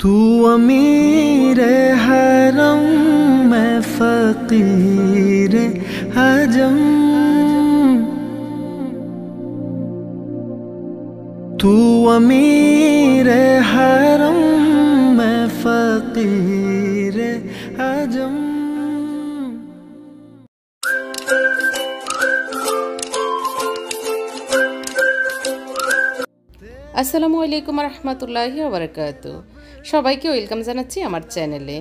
तू अमीर हरम मैं फकीर हजम, तू अमीर हरम मैं फकीर हजम। আসসালামু আলাইকুম রহমতুল্লাহি ওয়া বারাকাতুহু। সবাইকে ওয়েলকাম জানাচ্ছি আমার চ্যানেলে।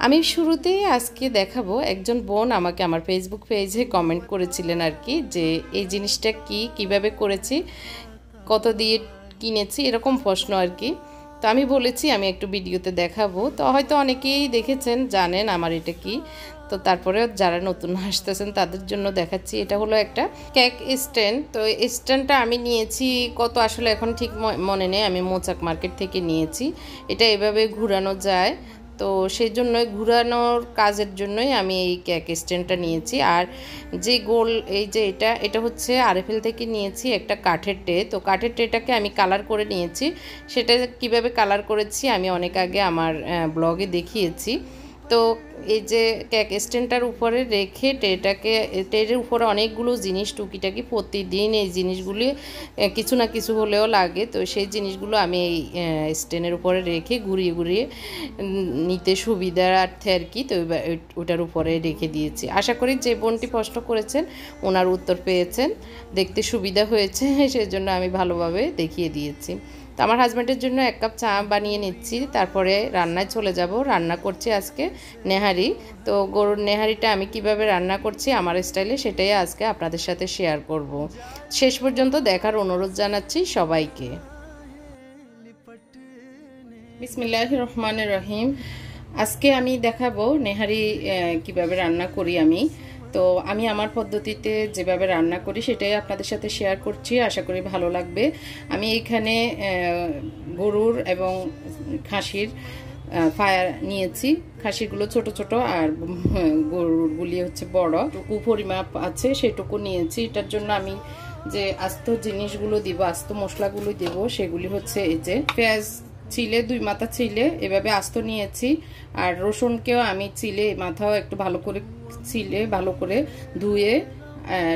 আমি শুরুতেই আজকে দেখাবো, একজন বোন আমাকে আমার ফেসবুক পেজে কমেন্ট করেছিলেন আর কি, যে এই জিনিসটা কিভাবে করেছি, কত দিয়ে কিনেছি, এরকম প্রশ্ন আর কি। তো আমি বলেছি আমি একটু ভিডিওতে দেখাবো। তো হয়তো অনেকেই দেখেছেন, জানেন আমার এটা কি। তো তারপরে যারা নতুন আসতেছেন তাদের জন্য দেখাচ্ছি। এটা হলো একটা কেক স্ট্যান্ড। তো এই স্ট্যান্ডটা আমি নিয়েছি কত আসলে এখন ঠিক মনে নেই, আমি মোচাক মার্কেট থেকে নিয়েছি। এটা এভাবে ঘোরানো যায়, তো সেই জন্যই ঘোরানোর কাজের জন্যই আমি এই কেক স্ট্যান্ডটা নিয়েছি। আর যে গোল এই যে এটা হচ্ছে আরএফএল থেকে নিয়েছি একটা কাঠের ট্রে। তো কাঠের ট্রেটাকে আমি কালার করে নিয়েছি। সেটা কিভাবে কালার করেছি আমি অনেক আগে আমার ব্লগে দেখিয়েছি। তো এই যে কেক স্ট্যান্ডটার উপরে রেখে ট্রের উপরে অনেকগুলো জিনিস টুকিটাকি প্রতিদিন এই জিনিসগুলি কিছু না কিছু হলেও লাগে। তো সেই জিনিসগুলো আমি এই স্ট্যান্ডের উপরে রেখে ঘুরিয়ে ঘুরিয়ে নিতে সুবিধার্থে আর কি। তো ওটার উপরে রেখে দিয়েছি। আশা করি যে বোনটি প্রশ্ন করেছেন ওনার উত্তর পেয়েছেন, দেখতে সুবিধা হয়েছে, সেই জন্য আমি ভালোভাবে দেখিয়ে দিয়েছি। তো আমার হাজব্যান্ডের জন্য 1 কাপ চা বানিয়ে নিচ্ছি, তারপরে রান্নায় চলে যাব। রান্না করছি আজকে নেহারি। তো গরুর নেহারিটা আমি কিভাবে রান্না করছি আমার স্টাইলে, সেটাই আজকে আপনাদের সাথে শেয়ার করব। শেষ পর্যন্ত দেখার অনুরোধ জানাচ্ছি সবাইকে। বিসমিল্লাহির রহমানির রহিম। আজকে আমি দেখাবো নেহারি কিভাবে রান্না করি আমি। তো আমি আমার পদ্ধতিতে যেভাবে রান্না করি সেটাই আপনাদের সাথে শেয়ার করছি, আশা করি ভালো লাগবে। আমি এইখানে গরুর এবং খাসির ফায়ার নিয়েছি। খাসিগুলো ছোট ছোট আর গরুরগুলি হচ্ছে বড়। টুকু পরিমাপ আছে সেটুকু নিয়েছি। এটার জন্য আমি যে আস্ত জিনিসগুলো দিব, আস্ত মশলাগুলো দেব, সেগুলি হচ্ছে এই যে পেঁয়াজ চিলে 2 মাথা চিলে এভাবে আস্ত নিয়েছি। আর রসুনকেও আমি চিলে মাথাও একটু ভালো করে চিলে ভালো করে ধুয়ে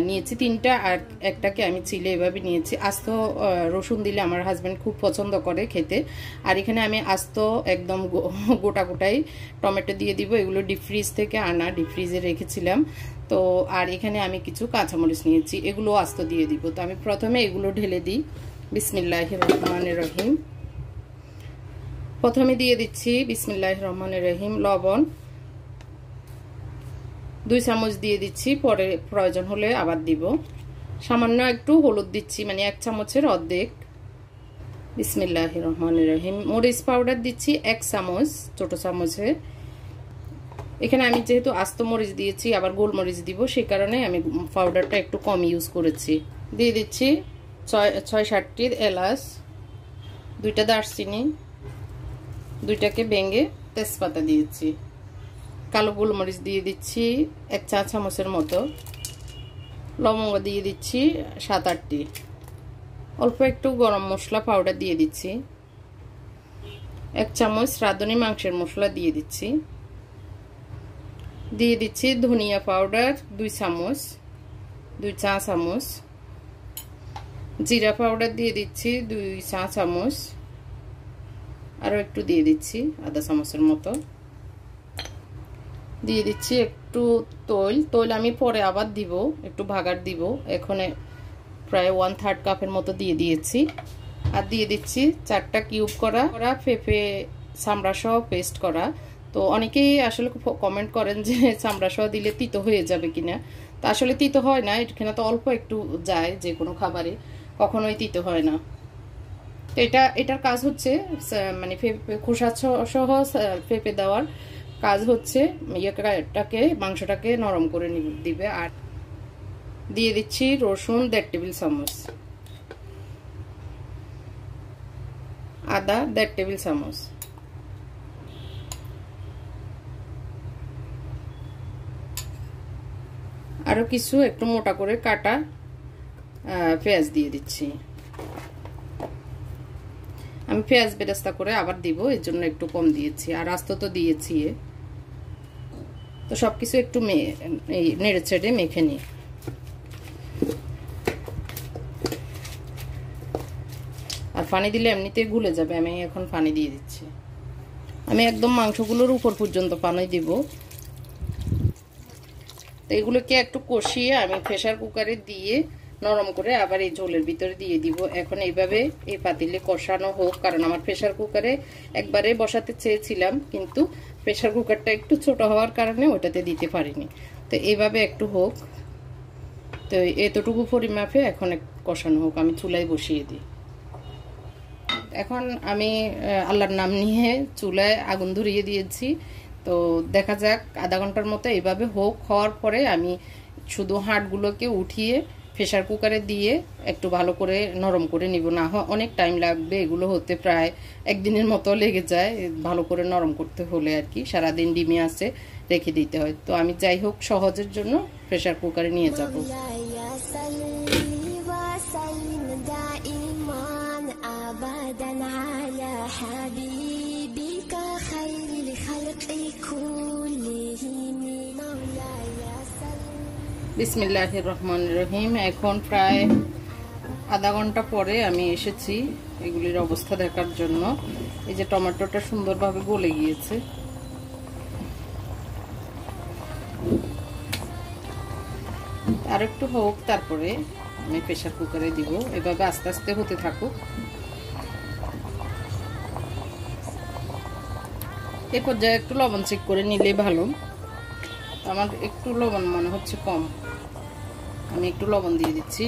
নিয়েছি 3টা, আর একটাকে আমি চিলে এভাবে নিয়েছি। আস্ত রসুন দিলে আমার হাজব্যান্ড খুব পছন্দ করে খেতে। আর এখানে আমি আস্ত একদম গোটাই টমেটো দিয়ে দিব। এগুলো ডিপ ফ্রিজ থেকে আনা, ডিপ ফ্রিজে রেখেছিলাম। তো আর এখানে আমি কিছু কাঁচামরিচ নিয়েছি, এগুলো আস্ত দিয়ে দিব। তো আমি প্রথমে এগুলো ঢেলে দিই। বিসমিল্লাহির রহমানির রহিম। প্রথমে দিয়ে দিচ্ছি বিসমিল্লাহির রহমানির রহিম লবণ 2 চামচ দিয়ে দিচ্ছি, পরে প্রয়োজন হলে আবার দিব। সামান্য একটু হলুদ দিচ্ছি, মানে 1 চামচের অর্ধেক। বিসমিল্লাহির রহমানির রহিম। মরিচ পাউডার দিচ্ছি 1 চামচ, ছোট চামচে। এখানে আমি যেহেতু আস্ত মরিচ দিয়েছি আবার গোলমরিচ দিব, সেই কারণে আমি পাউডারটা একটু কম ইউজ করেছি। দিয়ে দিচ্ছি 6-7টি এলাচ, 2টা দারচিনি, 2টাকে ভেঙে তেজপাতা দিয়েছি। কালো গোলমরিচ দিয়ে দিচ্ছি 1 চা চামচের মতো। লবঙ্গ দিয়ে দিচ্ছি 7-8টি। অল্প একটু গরম মশলা পাউডার দিয়ে দিচ্ছি। 1 চামচ রাঁধুনি মাংসের মশলা দিয়ে দিচ্ছি। দিয়ে দিচ্ছি ধনিয়া পাউডার 2 চামচ, 2 চা চামচ। জিরা পাউডার দিয়ে দিচ্ছি 2 চা চামচ। আরও একটু দিয়ে দিচ্ছি আধা চামচের মতো। দিয়ে দিচ্ছি একটু তৈল আমি পরে আবার দিব, একটু ভাগার দিব। এখানে প্রায় 1/3 কাপের মতো দিয়ে দিয়েছি। আর দিয়ে দিচ্ছি 4টা কিউব করা পেঁপে চামড়া সহ পেস্ট করা। তো অনেকেই আসলে কমেন্ট করেন যে চামড়া সহ দিলে তিতো হয়ে যাবে কিনা। তো আসলে তিতো হয় না, এখানে তো অল্প একটু যায়, যে কোনো খাবারে কখনোই তিতো হয় না। তো এটার কাজ হচ্ছে মানে খোসা সহ পেঁপে দেওয়ার কাজ হচ্ছে ইয়েটাকে মাংসটাকে নরম করে দিবে। আর দিয়ে দিচ্ছি রসুন 1.5 টেবিল চামচ, আদা 1.5 টেবিল চামচ, আরো কিছু একটু মোটা করে কাটা পেঁয়াজ দিয়ে দিচ্ছি। আমি পেঁয়াজ বেরেস্তা করে আবার দিব, এর জন্য একটু কম দিয়েছি, আর আস্ত তো দিয়েছি। তো সবকিছু একটু নেড়ে চেড়ে মেখে নিই। আর পানি দিলে এমনিতেই গুলে যাবে, আমি এখন পানি দিয়ে দিচ্ছি। আমি একদম মাংসগুলোর উপর পর্যন্ত পানি দিব। তো এগুলোকে একটু কষিয়ে আমি প্রেসার কুকারে দিয়ে নরম করে আবার এই ঝোলের ভিতরে দিয়ে দিব। এখন এইভাবে এই পাতিলে কষানো হোক, কারণ আমার প্রেসার কুকারে একবারে বসাতে চেয়েছিলাম, কিন্তু প্রেসার কুকারটা একটু ছোট হওয়ার কারণে ওটাতে দিতে পারিনি। তো এইভাবে একটু হোক, তো এতটুকু পরিমাপে এখন কষানো হোক, আমি চুলায় বসিয়ে দিই। এখন আমি আল্লাহর নাম নিয়ে চুলায় আগুন ধরিয়ে দিয়েছি। তো দেখা যাক আধা ঘন্টার মতো এইভাবে হোক। হওয়ার পরে আমি শুধু হাড়গুলোকে উঠিয়ে প্রেসার কুকারে দিয়ে একটু ভালো করে নরম করে নিব। না অনেক টাইম লাগবে, এগুলো হতে প্রায় একদিনের মতো লেগে যায় ভালো করে নরম করতে হলে আর কি। সারাদিন ডিমে আছে রেখে দিতে হয়। তো আমি যাই হোক সহজের জন্য প্রেসার কুকারে নিয়ে যাব। বিসমিল্লাহির রহমানির রহিম। এখন প্রায় আধা ঘন্টা পরে আমি এসেছি এগুলির অবস্থা দেখার জন্য। এই যে টমেটোটা সুন্দরভাবে গলে গিয়েছে। আর একটু হোক, তারপরে আমি প্রেসার কুকারে দিব। এভাবে আস্তে আস্তে হতে থাকুক। এ পর্যায়ে একটু লবণ চেক করে নিলে ভালো। আমার একটু লবণ মনে হচ্ছে কম, আমি একটু লবণ দিয়ে দিচ্ছি।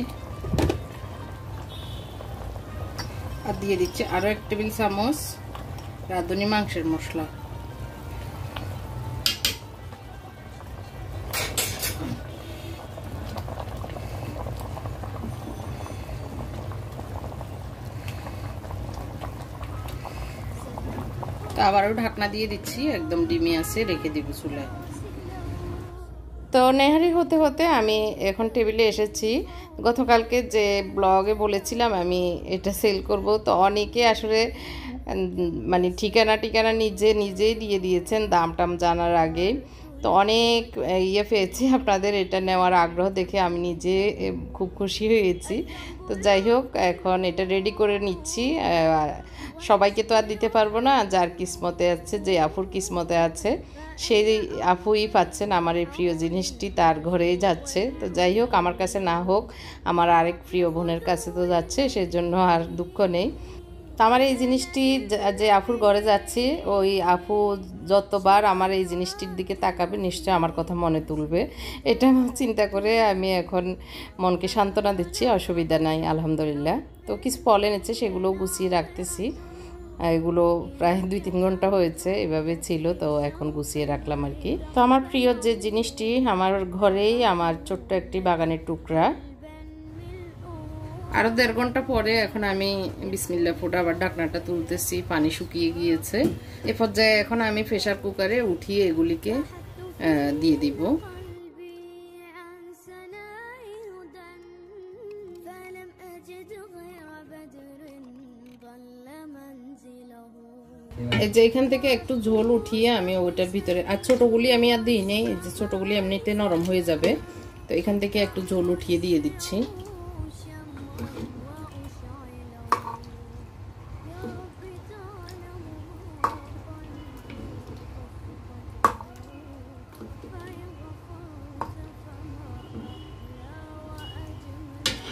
আর দিয়ে দিচ্ছি আরো 1 টেবিল চামচ রাঁধুনি মাংসের মশলা। আবারও ঢাকনা দিয়ে দিচ্ছি, একদম ডিমে আছে রেখে দিব চুলায়। তো নেহারি হতে হতে আমি এখন টেবিলে এসেছি। গতকালকে যে ব্লগে বলেছিলাম আমি এটা সেল করব, তো অনেকে আসলে মানে ঠিকানা নিজেই দিয়ে দিয়েছেন দাম টাম জানার আগে। তো অনেক পেয়েছি আপনাদের এটা নেওয়ার আগ্রহ দেখে, আমি নিজে খুব খুশি হয়েছি। তো যাই হোক এখন এটা রেডি করে নিচ্ছি। সবাইকে তো আর দিতে পারবো না, যার কিসমতে আছে, যে আফুর কিসমতে আছে সেই আফুই পাচ্ছেন আমার এই প্রিয় জিনিসটি, তার ঘরেই যাচ্ছে। তো যাই হোক আমার কাছে না হোক, আমার আরেক প্রিয় বোনের কাছে তো যাচ্ছে, সেজন্য আর দুঃখ নেই। তো আমার এই জিনিসটি যে আফুর ঘরে যাচ্ছে, ওই আফু যতবার আমার এই জিনিসটির দিকে তাকাবে নিশ্চয় আমার কথা মনে তুলবে। এটা চিন্তা করে আমি এখন মনকে সান্ত্বনা দিচ্ছি, অসুবিধা নাই আলহামদুলিল্লাহ। তো কিছু পলে নিচ্ছে, সেগুলো গুছিয়ে রাখতেছি। এগুলো প্রায় 2-3 ঘন্টা হয়েছে এভাবে ছিল, তো এখন গুছিয়ে রাখলাম আর কি। তো আমার প্রিয় যে জিনিসটি আমার ঘরেই, আমার ছোট্ট একটি বাগানের টুকরা। আরো 1.5 ঘন্টা পরে এখন আমি বিসমিল্লাহ ফুড আবার ঢাকনাটা তুলতেছি, পানি শুকিয়ে গিয়েছে। এ পর্যায়ে এখন আমি প্রেসার কুকারে উঠিয়ে এগুলিকে দিয়ে দিব। এই যে এখান থেকে একটু ঝোল উঠিয়ে আমি ওটার ভিতরে, আর ছোটগুলি আমি আর দিই নেই, যে ছোটগুলি এমনিতে নরম হয়ে যাবে। তো এখান থেকে একটু ঝোল উঠিয়ে দিয়ে দিচ্ছি।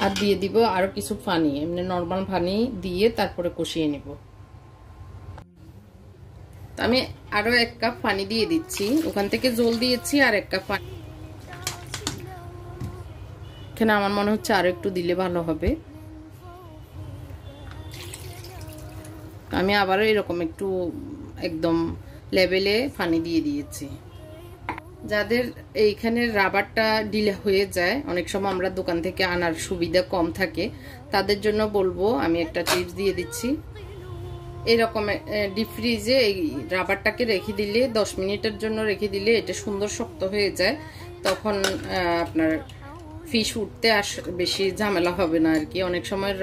আর দিয়ে দিব আরো কিছু পানি, এমনি নরমাল পানি দিয়ে তারপরে কষিয়ে নিব। আমি আরো 1 কাপ পানি দিয়ে দিচ্ছি, ওখান থেকে জল দিয়েছি আর 1 কাপ পানি। এখানে আমার মনে হচ্ছে আরো একটু দিলে ভালো হবে। আমি আবারও এরকম একটু একদম লেভেলে পানি দিয়ে দিয়েছি। যাদের এইখানে রাবারটা ডিলে হয়ে যায়, অনেক সময় আমরা দোকান থেকে আনার সুবিধা কম থাকে, তাদের জন্য বলবো, আমি একটা টিপস দিয়ে দিচ্ছি। এরকম ডিপ ফ্রিজে এই রাবারটাকে রেখে দিলে 10 মিনিটের জন্য রেখে দিলে এটা সুন্দর শক্ত হয়ে যায়। তখন আপনার ফিশ উঠতে বেশি ঝামেলা হবে না আর কি। অনেক সময়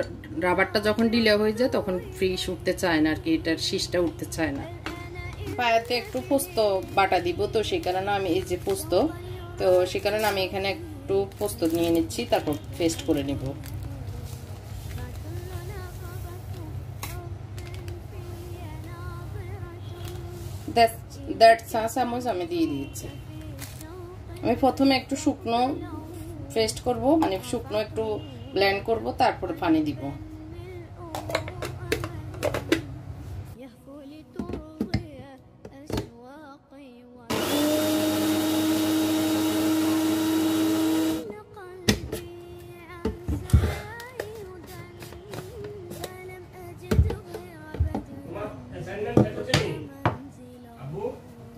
রাবারটা যখন ডিলে হয়ে যায় তখন ফিশ উঠতে চায় না আর কি, এটার শীষটা উঠতে চায় না। পায়াতে একটু পোস্ত বাটা দিব, তো সেই কারণে আমি এই যে পোস্ত, তো সেই কারণে আমি এখানে একটু পোস্ত নিয়ে নিচ্ছি, তারপর পেস্ট করে নেব। 1.5 চা চামচ আমি দিয়ে দিয়েছি। আমি প্রথমে একটু শুকনো পেস্ট করব, মানে শুকনো একটু ব্লেন্ড করব, তারপরে পানি দিব।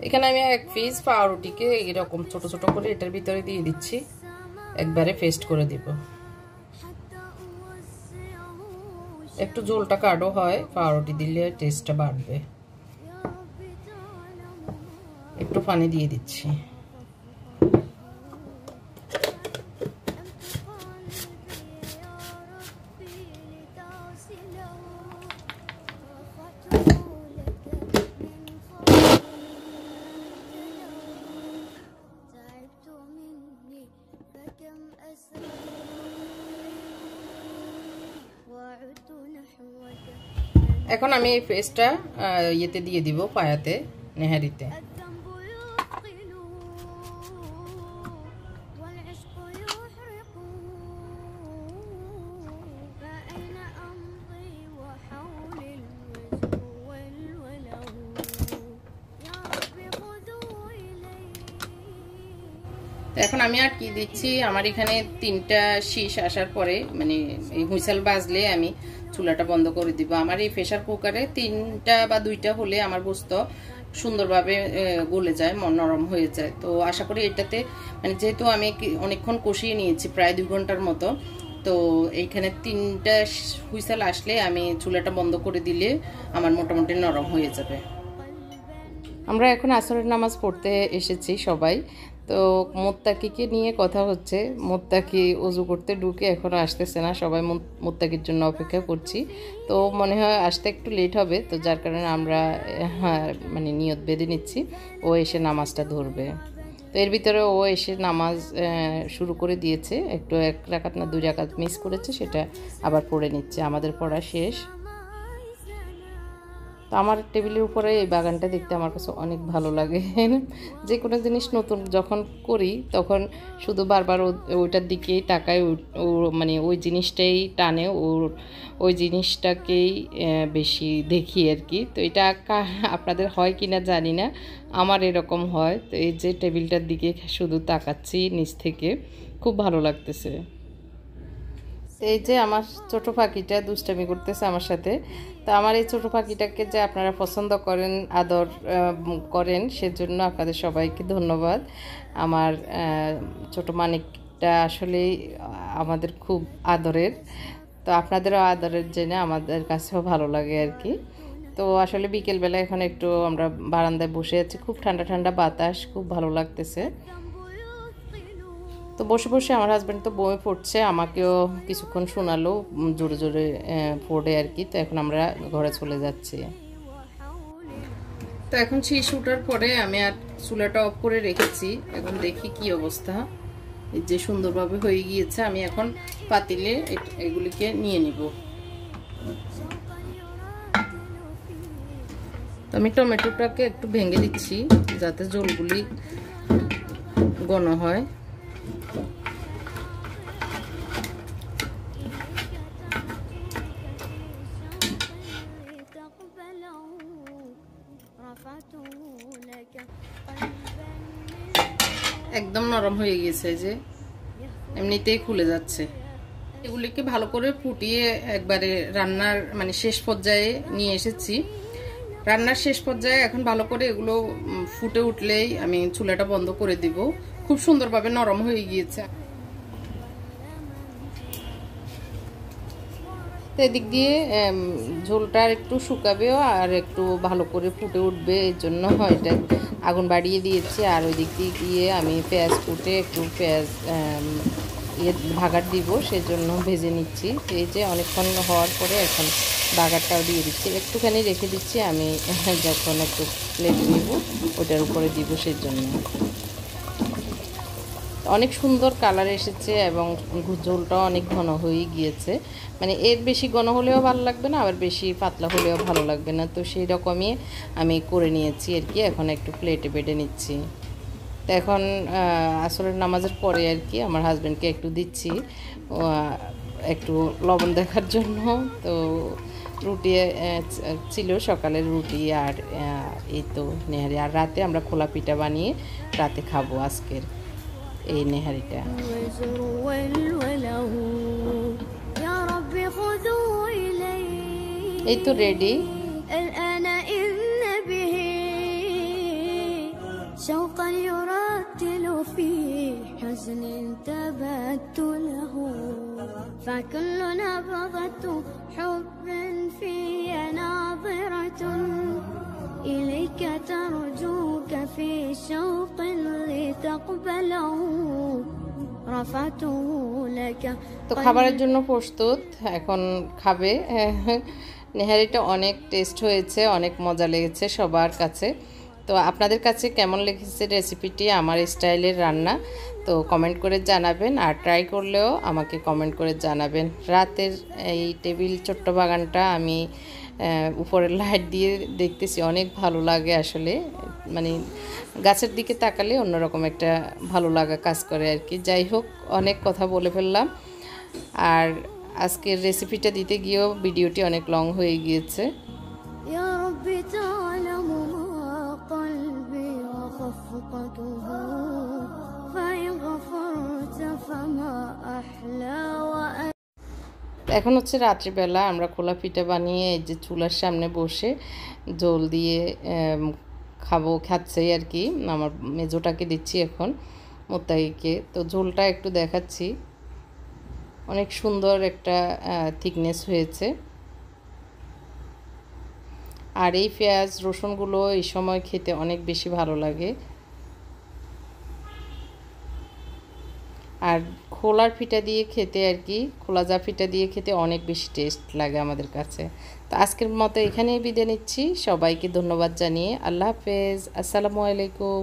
এখানে আমি এক পিস পাউরুটিকে এরকম ছোট ছোট করে এটার ভিতরে দিয়ে দিচ্ছি, একবারে পেস্ট করে দিব। একটু ঝোলটা কাটো হয়, পাউরুটি দিলে টেস্টটা বাড়বে। একটু পানি দিয়ে দিচ্ছি। এখন আমি এই পেস্টটা ইয়েতে দিয়ে দিব, পায়াতে, নেহারিতে। এখন আমি আর কি দিচ্ছি, আমার এখানে 3টা শীষ আসার পরে, মানে এই হুইসেল বাজলে আমি চুলাটা বন্ধ করে দিব। আমার এই প্রেসার কুকারে 3টা বা 2টা হলে আমার গোস্ত সুন্দরভাবে গলে যায়, নরম হয়ে যায়। তো আশা করি এটাতে, মানে যেহেতু আমি অনেকক্ষণ কষিয়ে নিয়েছি, প্রায় 2 ঘন্টার মতো, তো এইখানে 3টা হুইসেল আসলে আমি চুলাটা বন্ধ করে দিলে আমার মোটামুটি নরম হয়ে যাবে। আমরা এখন আসরের নামাজ পড়তে এসেছি সবাই। তো মোত্তাকিকে নিয়ে কথা হচ্ছে। মোত্তাকি ওযু করতে ঢুকে এখনও আসতেছে না, সবাই মোত্তাকির জন্য অপেক্ষা করছি। তো মনে হয় আসতে একটু লেট হবে, তো যার কারণে আমরা মানে নিয়ত বেঁধে নিচ্ছি ও এসে নামাজটা ধরবে। তো এর ভিতরে ও এসে নামাজ শুরু করে দিয়েছে, একটু 1 রাকাত না 2 রাকাত মিস করেছে, সেটা আবার পড়ে নিচ্ছে। আমাদের পড়া শেষ। তো আমার টেবিলের উপরে এই বাগানটা দেখতে আমার কাছে অনেক ভালো লাগে। যে কোনো জিনিস নতুন যখন করি তখন শুধু বারবার ওইটার দিকেই তাকায়, ও মানে ওই জিনিসটাই টানে, ওই জিনিসটাকেই বেশি দেখি আর কি। তো এটা আপনাদের হয় কি না জানি না, আমার এরকম হয়। তো এই যে টেবিলটার দিকে শুধু তাকাচ্ছি নিচ থেকে, খুব ভালো লাগতেছে। এই যে আমার ছোট পাখিটা দুষ্টামি করতেছে আমার সাথে। তো আমার এই ছোট পাখিটাকে যে আপনারা পছন্দ করেন, আদর করেন, সেজন্য আপনাদের সবাইকে ধন্যবাদ। আমার ছোট মানিকটা আসলেই আমাদের খুব আদরের। তো আপনাদেরও আদরের জেনে আমাদের কাছেও ভালো লাগে আর কি। তো আসলে বিকেলবেলা এখন একটু আমরা বারান্দায় বসে আছি, খুব ঠান্ডা ঠান্ডা বাতাস, খুব ভালো লাগতেছে। তো বসে বসে আমার হাজব্যান্ড তো বই পড়ছে, আমাকেও কিছুক্ষণ শোনালো, জোরে জোরে পড়ে আর কি। তো এখন আমরা ঘরে চলে যাচ্ছি। তো এখন শীষ উঠার পরে আমি আর চুলাটা অফ করে রেখেছি। এখন দেখি কি অবস্থা, এই যে সুন্দরভাবে হয়ে গিয়েছে। আমি এখন পাতিলে এগুলিকে নিয়ে নিব। তো আমি টমেটোটাকে একটু ভেঙে দিচ্ছি যাতে ঝোলগুলি ঘন হয়। একদম নরম হয়ে গেছে, যে এমনিতেই খুলে যাচ্ছে। এগুলিকে ভালো করে ফুটিয়ে একবারে রান্নার মানে শেষ পর্যায়ে নিয়ে এসেছি। রান্নার শেষ পর্যায়ে এখন ভালো করে এগুলো ফুটে উঠলেই আমি চুলাটা বন্ধ করে দিব। খুব সুন্দরভাবে নরম হয়ে গিয়েছে। তো এদিক দিয়ে ঝোলটা একটু শুকাবেও আর একটু ভালো করে ফুটে উঠবে, এর জন্য এটা আগুন বাড়িয়ে দিয়েছি। আর ওই দিক দিয়ে আমি পেঁয়াজ কুটে একটু পেঁয়াজ ভাগার দিব, সেজন্য ভেজে নিচ্ছি। এই যে অনেকক্ষণ হওয়ার পরে এখন বাগারটাও দিয়ে দিচ্ছি, একটুখানি রেখে দিচ্ছি আমি যখন একটু প্লেটে নিব ওটার উপরে দিব সেজন্য। অনেক সুন্দর কালার এসেছে এবং ঝোলটাও অনেক ঘন হয়ে গিয়েছে, মানে এর বেশি ঘন হলেও ভালো লাগবে না, আবার বেশি পাতলা হলেও ভালো লাগবে না, তো সেই রকমই আমি করে নিয়েছি আর কি। এখন একটু প্লেটে বেটে নিচ্ছি। তো এখন আসরের নামাজের পরে আর কি আমার হাজব্যান্ডকে একটু দিচ্ছি একটু লবণ দেখার জন্য। তো রুটি ছিল সকালের রুটি, আর এই তো নেহারি, আর রাতে আমরা খোলা পিঠা বানিয়ে রাতে খাবো আজকের এই নেহারিটা। এই তো রেডি। شوقا يرتل في حزن تبت له فكل نبضة حب في ناظرة إليك ترجوك في شوق لتقبله رفعته لك। তো খাবারের জন্য প্রস্তুত, এখন খাবে। নেহারিটা অনেক টেস্ট হয়েছে, অনেক মজা লেগেছে সবার কাছে। তো আপনাদের কাছে কেমন লেগেছে রেসিপিটি, আমার স্টাইলের রান্না, তো কমেন্ট করে জানাবেন, আর ট্রাই করলেও আমাকে কমেন্ট করে জানাবেন। রাতের এই টেবিল ছোট্ট বাগানটা আমি উপরের লাইট দিয়ে দেখতেছি, অনেক ভালো লাগে আসলে, মানে গাছের দিকে তাকালে অন্যরকম একটা ভালো লাগা কাজ করে আর কি। যাই হোক, অনেক কথা বলে ফেললাম, আর আজকের রেসিপিটা দিতে গিয়েও ভিডিওটি অনেক লং হয়ে গিয়েছে। এখন হচ্ছে রাত্রিবেলা, আমরা খোলা পিঠা বানিয়ে এই যে চুলার সামনে বসে জল দিয়ে খাচ্ছি আর কি। আমার মেজোটাকে দিচ্ছি এখন, মোত্তাকিকে। তো ঝোলটা একটু দেখাচ্ছি, অনেক সুন্দর একটা থিকনেস হয়েছে। আর এই পেঁয়াজ রসুনগুলো এই সময় খেতে অনেক বেশি ভালো লাগে, আর খোলার পিঠা দিয়ে খেতে আর কি, খোলা যা পিঠা দিয়ে খেতে অনেক বেশি টেস্ট লাগে আমাদের কাছে। তো আজকের মতো এখানেই বিদায় নিচ্ছি, সবাইকে ধন্যবাদ জানিয়ে আল্লাহ হাফেজ, আসসালামু আলাইকুম।